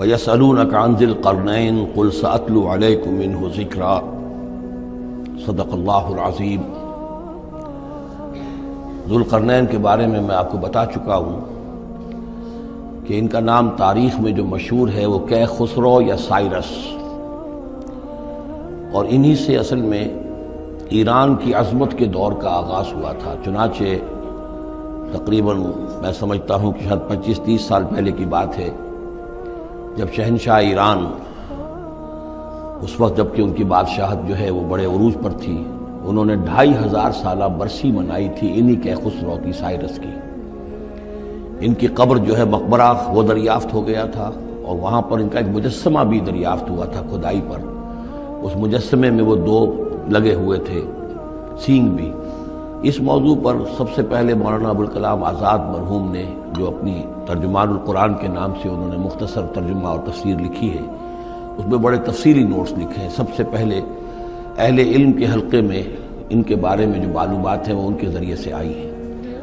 وَيَسْأَلُونَكَ عَنْ ذِي الْقَرْنَيْنِ قُلْ سَأَتْلُو عَلَيْكُم مِّنْهُ ذِكْرًا صدق اللہ العظیم۔ ذوالقرنین کے بارے میں آپ کو بتا چکا ہوں کہ ان کا نام تاریخ میں جو مشہور ہے وہ کہ خسرو یا سائرس، اور انہی سے اصل میں ایران کی عظمت کے دور کا آغاز ہوا تھا۔ چنانچہ تقریباً میں سمجھتا ہوں کہ شاید 25-30 سال پہلے کی بات ہے، جب شہنشاہ ایران اس وقت جب کہ ان کی بادشاہت جو ہے وہ بڑے عروج پر تھی، انہوں نے 2500 سالہ برسی منائی تھی انہی کہ خسرو کی سائرس کی۔ ان کی قبر جو ہے مقبرہ وہ دریافت ہو گیا تھا، اور وہاں پر ان کا ایک مجسمہ بھی دریافت ہوا تھا کھدائی پر۔ اس مجسمے میں وہ 2 لگے ہوئے تھے، سینگ بھی۔ اس موضوع پر سب سے پہلے مولانا ابوالکلام آزاد مرحوم نے جو اپنی ترجمان القرآن کے نام سے انہوں نے مختصر ترجمہ اور تفسیر لکھی ہے، اس میں بڑے تفصیلی نوٹس لکھے ہیں۔ سب سے پہلے اہل علم کے حلقے میں ان کے بارے میں جو معلومات ہیں وہ ان کے ذریعے سے آئی ہیں،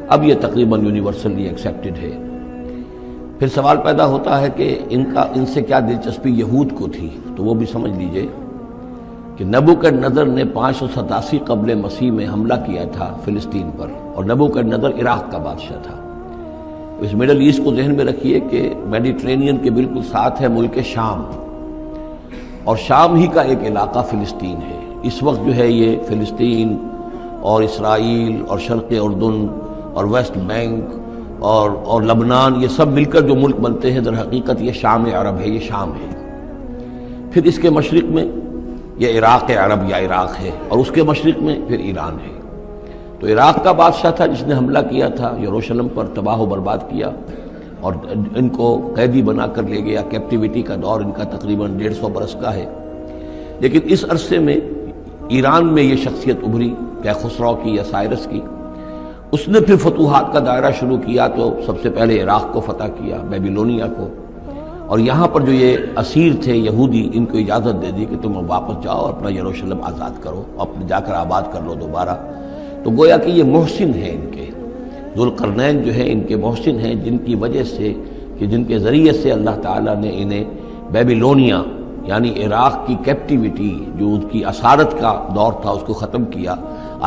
اب یہ تقریباً یونیورسلی ایکسیپٹڈ ہے۔ پھر سوال پیدا ہوتا ہے کہ ان سے کیا دلچسپی یہود کو تھی، تو وہ بھی سمجھ لیجئے کہ نبوکدنضر نے 587 قبل مسیح میں حملہ کیا تھا فلسطین پر، اور نبوکدنضر عراق کا بادشاہ تھا۔ اس مڈل ایسٹ کو ذہن میں رکھیے کہ میڈیٹرینین کے بالکل ساتھ ہے ملک شام، اور شام ہی کا ایک علاقہ فلسطین ہے۔ اس وقت جو ہے یہ فلسطین اور اسرائیل اور شرق اردن اور ویسٹ بینک اور لبنان، یہ سب مل کر جو ملک بنتے ہیں، در حقیقت یہ شام عرب ہے، یہ شام ہے۔ پھر اس کے مشرق میں یہ عراق عرب یا عراق ہے، اور اس کے مشرق میں پھر ایران ہے۔ تو عراق کا بادشاہ تھا جس نے حملہ کیا تھا یروشلم پر، تباہ و برباد کیا، اور ان کو قیدی بنا کر لے گیا۔ کیپٹیوٹی کا دور ان کا تقریباً 150 برس کا ہے۔ لیکن اس عرصے میں ایران میں یہ شخصیت ابھری کہ خسرو کی یا سائرس کی۔ اس نے پھر فتوحات کا دائرہ شروع کیا، تو سب سے پہلے عراق کو فتح کیا، بیبیلونیا کو، اور یہاں پر جو یہ اسیر تھے یہودی، ان کو اجازت دے دی کہ تم واپس جاؤ، اپنا یروشلم آزاد کرو، اپنے جا کر آباد کر لو دوبارہ۔ تو گویا کہ یہ محسن ہیں ان کے، ذوالقرنین جو ہے ان کے محسن ہیں، جن کی وجہ سے کہ جن کے ذریعے سے اللہ تعالیٰ نے انہیں بیبیلونیا یعنی عراق کی کیپٹیوٹی جو ان کی اسارت کا دور تھا اس کو ختم کیا،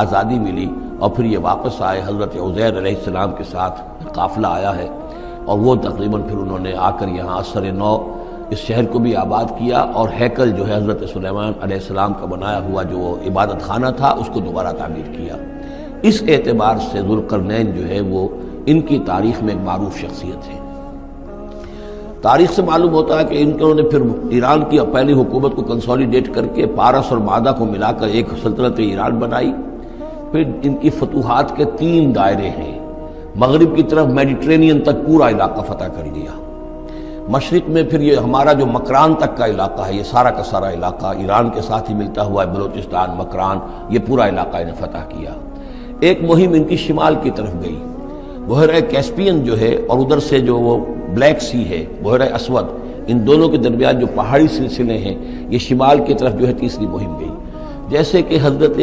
آزادی ملی، اور پھر یہ واپس آئے۔ حضرت عزیر علیہ السلام کے ساتھ قافلہ آیا ہے، اور وہ تقریباً پھر انہوں نے آ کر یہاں اثر نو اس شہر کو بھی آباد کیا، اور ہیکل جو ہے حضرت سلیمان علیہ السلام کا بنایا ہوا جو عبادت خانہ تھا اس کو دوبارہ تعمیر کیا۔ اس اعتبار سے ذوالقرنین جو ہے وہ ان کی تاریخ میں ایک معروف شخصیت ہے۔ تاریخ سے معلوم ہوتا ہے کہ انہوں نے پھر ایران کی پہلی حکومت کو کنسولیڈیٹ کر کے پارس اور مادہ کو ملا کر ایک سلطنت ایران بنائی۔ پھر ان کی فتوحات کے 3 دائرے ہیں۔ مغرب کی طرف میڈیٹرینین تک پورا علاقہ فتح کر لیا، مشرق میں پھر یہ ہمارا جو مکران تک کا علاقہ ہے، یہ سارا کا سارا علاقہ ایران کے ساتھ ہی ملتا ہوا ہے، بلوچستان، مکران، یہ پورا علاقہ انہیں فتح کیا۔ ایک مہم ان کی شمال کی طرف گئی، بحیرہ کیسپین جو ہے، اور ادھر سے جو وہ بلیک سی ہے، بحیرہ اسود، ان دونوں کے درمیان جو پہاڑی سلسلے ہیں، یہ شمال کی طرف جو ہے تیسری مہم گئی۔ جیسے کہ حضرت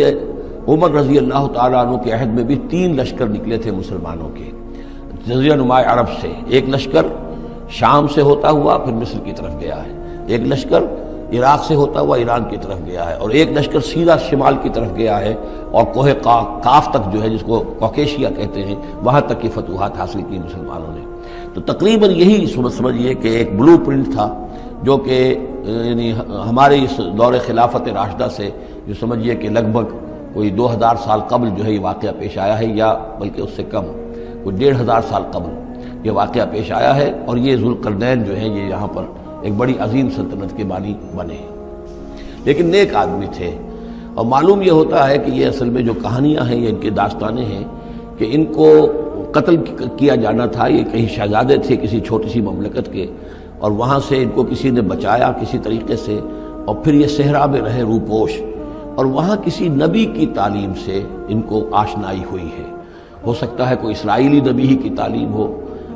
عمر رضی اللہ تعالیٰ عنہ کے عہد میں بھی 3 لشکر نکلے تھے مسلمانوں کے جزیرہ نما عرب سے۔ ایک لشکر شام سے ہوتا ہوا پھر مصر کی طرف گیا ہے، ایک لشکر عراق سے ہوتا ہوا ایران کی طرف گیا ہے، اور ایک لشکر سیدھا شمال کی طرف گیا ہے، اور کوہ کاف تک جو ہے جس کو کوکیشیا کہتے ہیں، وہاں تک کی فتوحات حاصل کی مسلمانوں نے۔ تو تقریباً یہی سمجھیے کہ ایک بلو پرنٹ تھا جو کہ یعنی ہمارے اس دور خلافت راشدہ سے جو سمجھیے کہ لگ بھگ کوئی 2000 سال قبل جو ہے یہ واقعہ پیش آیا ہے، یا بلکہ اس سے کم، کوئی 1500 سال قبل یہ واقعہ پیش آیا ہے، اور یہ ذوالقرنین جو ہیں یہ یہاں پر ایک بڑی عظیم سلطنت کے بانی بنے ہیں، لیکن نیک آدمی تھے۔ اور معلوم یہ ہوتا ہے کہ یہ اصل میں جو کہانیاں ہیں، یہ ان کے داستانیں ہیں کہ ان کو قتل کیا جانا تھا۔ یہ کہیں شہزادے تھے کسی چھوٹی سی مملکت کے، اور وہاں سے ان کو کسی نے بچایا کسی طریقے سے، اور پھر یہ صحرا میں رہے روپوش، اور وہاں کسی نبی کی تعلیم سے ان کو آشنائی ہوئی ہے۔ ہو سکتا ہے کوئی اسرائیلی نبی ہی کی تعلیم ہو،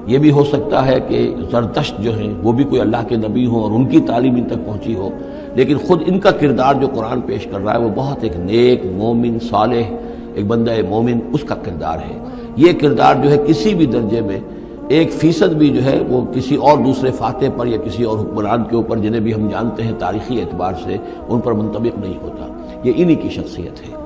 یہ بھی ہو سکتا ہے کہ زرتشت جو ہیں وہ بھی کوئی اللہ کے نبی ہوں اور ان کی تعلیم ان تک پہنچی ہو، لیکن خود ان کا کردار جو قرآن پیش کر رہا ہے وہ بہت ایک نیک مومن صالح ایک بندہ مومن اس کا کردار ہے۔ یہ کردار جو ہے کسی بھی درجے میں 1% بھی جو ہے وہ کسی اور دوسرے فاتح پر یا کسی اور حکمران کے اوپر جنہیں بھی ہم جانتے ہیں تاریخی اعتبار سے ان پر منطبق نہیں ہوتا. یہ انہی کی شخصیت ہے.